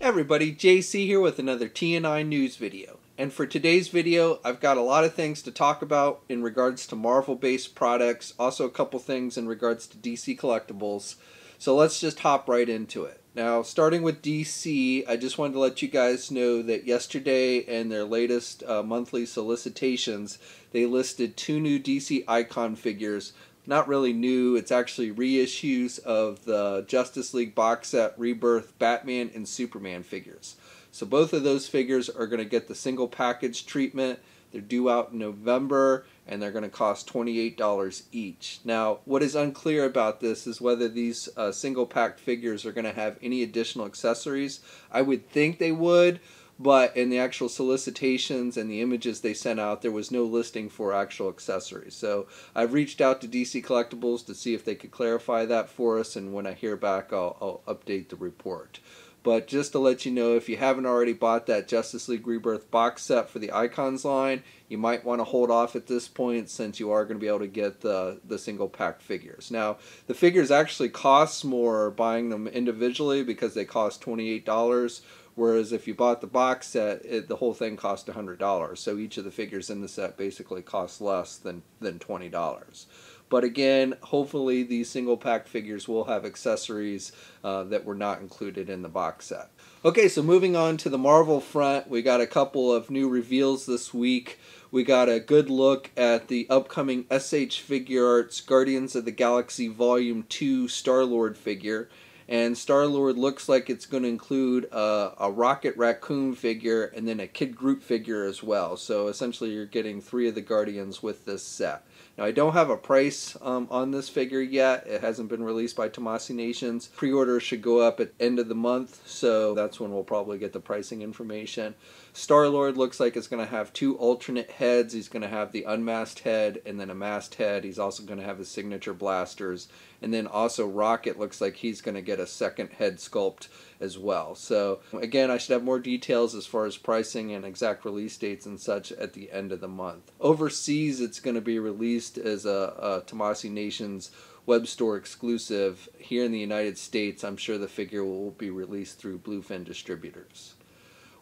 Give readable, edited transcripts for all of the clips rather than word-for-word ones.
Hey everybody, JC here with another TNI news video. And for today's video, I've got a lot of things to talk about in regards to Marvel-based products, also a couple things in regards to DC Collectibles. So let's just hop right into it. Now, starting with DC, I just wanted to let you guys know that yesterday in their latest monthly solicitations, they listed 2 new DC Icon figures. Not really new, it's actually reissues of the Justice League box set, Rebirth, Batman, and Superman figures. So both of those figures are going to get the single package treatment. They're due out in November, and they're going to cost $28 each. Now, what is unclear about this is whether these single packed figures are going to have any additional accessories. I would think they would, but in the actual solicitations and the images they sent out, there was no listing for actual accessories. So I've reached out to DC Collectibles to see if they could clarify that for us, and when I hear back, I'll update the report. But just to let you know, if you haven't already bought that Justice League Rebirth box set for the Icons line, you might want to hold off at this point since you are going to be able to get the single pack figures. Now, the figures actually cost more buying them individually because they cost $28. Whereas if you bought the box set, the whole thing cost $100. So each of the figures in the set basically costs less than $20. But again, hopefully these single pack figures will have accessories that were not included in the box set. Okay, so moving on to the Marvel front, we got a couple of new reveals this week. We got a good look at the upcoming SH Figuarts Guardians of the Galaxy Volume 2 Star-Lord figure. And Star-Lord looks like it's going to include a Rocket Raccoon figure and then a Kid Groot figure as well. So essentially you're getting 3 of the Guardians with this set. Now, I don't have a price on this figure yet. It hasn't been released by Tomasi Nations. Pre-orders should go up at the end of the month, so that's when we'll probably get the pricing information. Star-Lord looks like it's going to have 2 alternate heads. He's going to have the unmasked head and then a masked head. He's also going to have his signature blasters. And then also Rocket looks like he's going to get a second head sculpt as well. So again, I should have more details as far as pricing and exact release dates and such at the end of the month. Overseas, it's going to be released as a Tomasi Nations web store exclusive. Here in the United States, I'm sure the figure will be released through Bluefin distributors.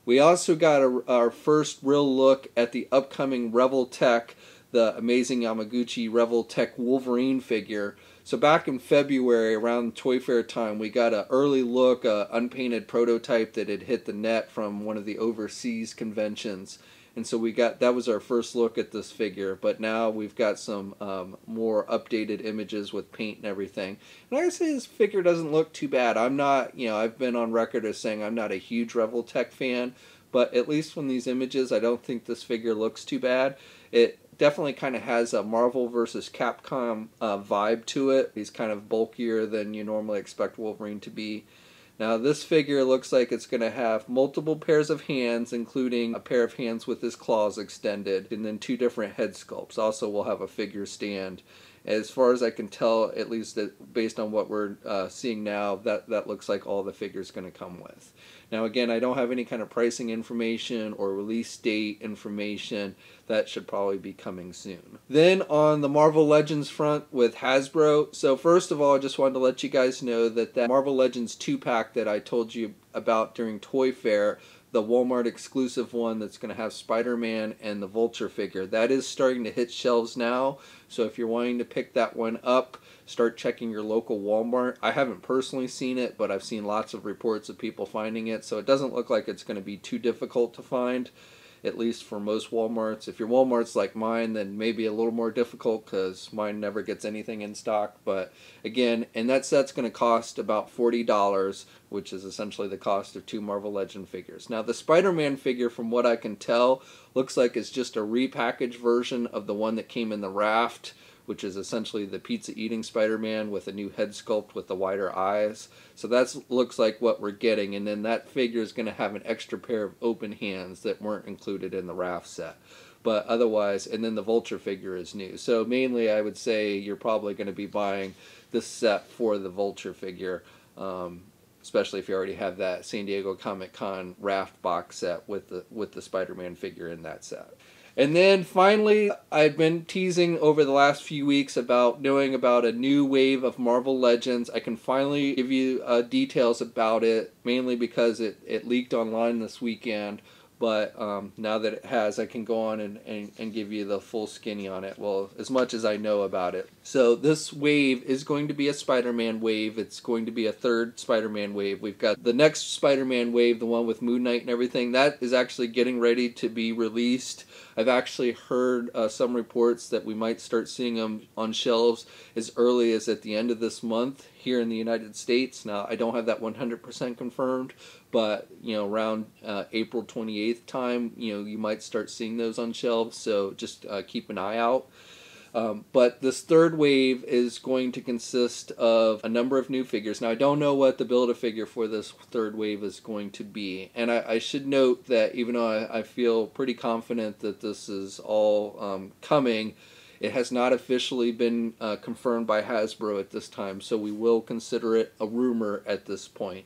We also got our first real look at the upcoming Revoltech, the amazing Yamaguchi Revoltech Wolverine figure. So back in February, around Toy Fair time, we got an early look, unpainted prototype that had hit the net from one of the overseas conventions. And so that was our first look at this figure, but now we've got some more updated images with paint and everything. And I gotta say, this figure doesn't look too bad. I'm not, I've been on record as saying I'm not a huge Revoltech fan, but at least from these images, I don't think this figure looks too bad. It definitely kind of has a Marvel versus Capcom vibe to it. He's kind of bulkier than you normally expect Wolverine to be. Now this figure looks like it's going to have multiple pairs of hands, including a pair of hands with his claws extended, and then 2 different head sculpts. Also we'll have a figure stand. As far as I can tell, at least based on what we're seeing now, that looks like all the figure's going to come with. Now again, I don't have any kind of pricing information or release date information. That should probably be coming soon. Then on the Marvel Legends front with Hasbro. So first of all, I just wanted to let you guys know that Marvel Legends 2-pack that I told you about during Toy Fair, the Walmart exclusive one that's going to have Spider-Man and the Vulture figure, that is starting to hit shelves now. So if you're wanting to pick that one up, start checking your local Walmart. I haven't personally seen it, but I've seen lots of reports of people finding it, so it doesn't look like it's going to be too difficult to find, at least for most Walmarts. If your Walmart's like mine, then maybe a little more difficult because mine never gets anything in stock. But again, and that set's going to cost about $40, which is essentially the cost of 2 Marvel Legend figures. Now the Spider-Man figure, from what I can tell, looks like it's just a repackaged version of the one that came in the raft, which is essentially the pizza-eating Spider-Man with a new head sculpt with the wider eyes. So that looks like what we're getting, and then that figure is going to have an extra pair of open hands that weren't included in the raft set. But otherwise, and then the Vulture figure is new. So mainly I would say you're probably going to be buying this set for the Vulture figure, especially if you already have that San Diego Comic-Con raft box set with the Spider-Man figure in that set. And then finally, I've been teasing over the last few weeks about knowing about a new wave of Marvel Legends. I can finally give you details about it, mainly because it leaked online this weekend. But now that it has, I can go on and give you the full skinny on it. Well, as much as I know about it. So this wave is going to be a Spider-Man wave. It's going to be a third Spider-Man wave. We've got the next Spider-Man wave, the one with Moon Knight and everything. That is actually getting ready to be released. I've actually heard some reports that we might start seeing them on shelves as early as at the end of this month here in the United States. Now, I don't have that 100% confirmed, but around April 28th time, you might start seeing those on shelves. So just keep an eye out. But this third wave is going to consist of a number of new figures. Now, I don't know what the Build-A-Figure for this third wave is going to be. And I should note that even though I feel pretty confident that this is all coming, it has not officially been confirmed by Hasbro at this time, so we will consider it a rumor at this point.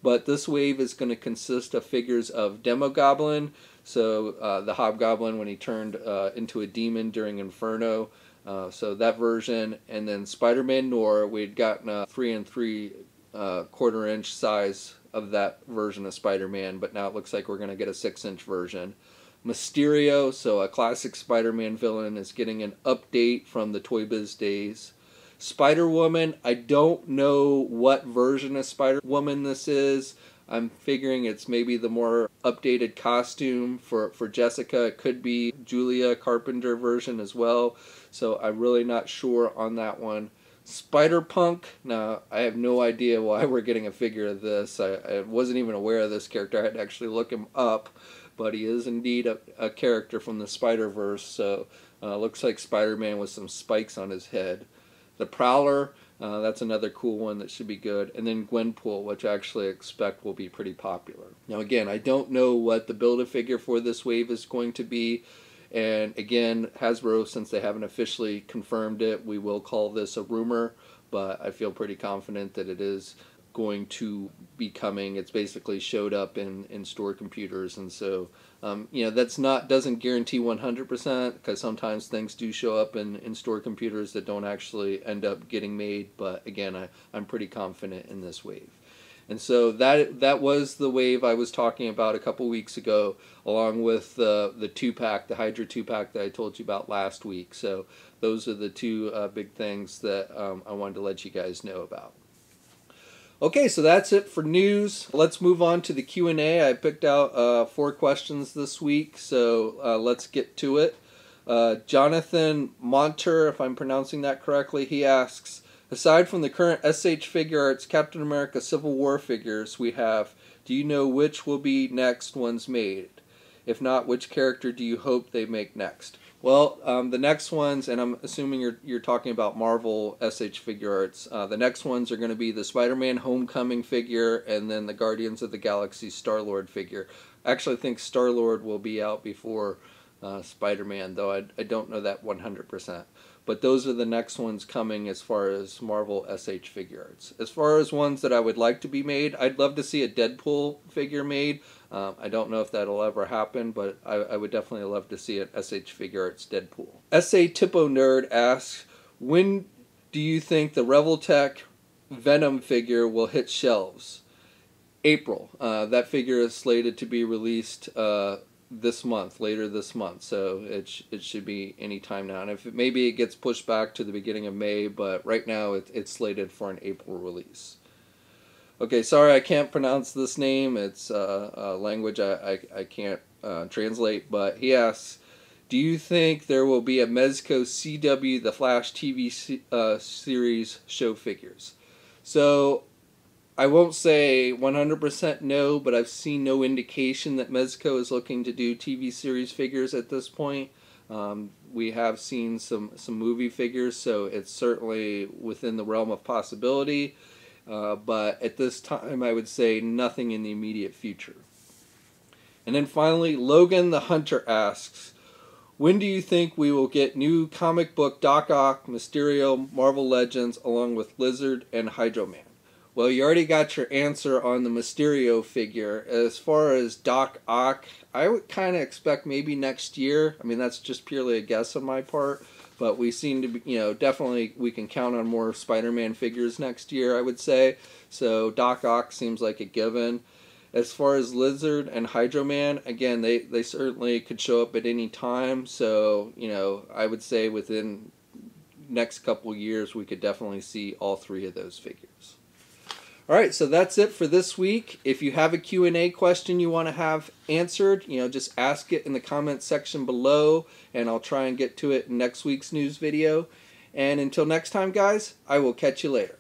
But this wave is going to consist of figures of Demogoblin, so the Hobgoblin when he turned into a demon during Inferno, so that version, and then Spider-Man Noir. We'd gotten a 3 3/4 inch size of that version of Spider-Man, but now it looks like we're going to get a 6-inch version. Mysterio, so a classic Spider-Man villain, is getting an update from the Toy Biz days. Spider-Woman, I don't know what version of Spider-Woman this is. I'm figuring it's maybe the more updated costume for Jessica. It could be Julia Carpenter version as well. So I'm really not sure on that one. Spider-Punk, now I have no idea why we're getting a figure of this. I wasn't even aware of this character. I had to actually look him up. But he is indeed a character from the Spider-Verse. So looks like Spider-Man with some spikes on his head. The Prowler, that's another cool one that should be good. And then Gwenpool, which I actually expect will be pretty popular. Now again, I don't know what the Build-A-Figure for this wave is going to be. And again, Hasbro, since they haven't officially confirmed it, we will call this a rumor. But I feel pretty confident that it is going to be coming. It's basically showed up in store computers, and so that's doesn't guarantee 100%, because sometimes things do show up in store computers that don't actually end up getting made. But again, I'm pretty confident in this wave. And so that was the wave I was talking about a couple weeks ago, along with the 2-pack, the Hydra 2-pack that I told you about last week. So those are the two big things that I wanted to let you guys know about. Okay, so that's it for news. Let's move on to the Q&A. I picked out 4 questions this week, so let's get to it. Jonathan Monter, if I'm pronouncing that correctly, he asks, aside from the current SH Figuarts Captain America Civil War figures we have, do you know which will be next ones made? If not, which character do you hope they make next? Well, the next ones, and I'm assuming you're talking about Marvel SH Figuarts, the next ones are going to be the Spider-Man Homecoming figure and then the Guardians of the Galaxy Star-Lord figure. I actually think Star-Lord will be out before Spider-Man, though I don't know that 100%. But those are the next ones coming as far as Marvel SH Figuarts. As far as ones that I would like to be made, I'd love to see a Deadpool figure made. I don't know if that'll ever happen, but I would definitely love to see an SH Figuarts Deadpool. SA Tipo Nerd asks, when do you think the Revoltech Venom figure will hit shelves? April. That figure is slated to be released this month, later this month, so it should be any time now. And if maybe it gets pushed back to the beginning of May, but right now it's slated for an April release. Okay, sorry I can't pronounce this name. It's a language I can't translate, but he asks, do you think there will be a Mezco CW The Flash TV series show figures? So I won't say 100% no, but I've seen no indication that Mezco is looking to do TV series figures at this point. We have seen some movie figures, so it's certainly within the realm of possibility. But at this time, I would say nothing in the immediate future. And then finally, Logan the Hunter asks, when do you think we will get new comic book Doc Ock, Mysterio, Marvel Legends, along with Lizard and Hydro Man? Well, you already got your answer on the Mysterio figure. As far as Doc Ock, I would kind of expect maybe next year. I mean, that's just purely a guess on my part. But we seem to be, definitely we can count on more Spider-Man figures next year, I would say. So Doc Ock seems like a given. As far as Lizard and Hydro Man, again, they certainly could show up at any time. So, I would say within next couple years, we could definitely see all three of those figures. All right, so that's it for this week. If you have a Q&A question you want to have answered, just ask it in the comments section below, and I'll try and get to it in next week's news video. And until next time, guys, I will catch you later.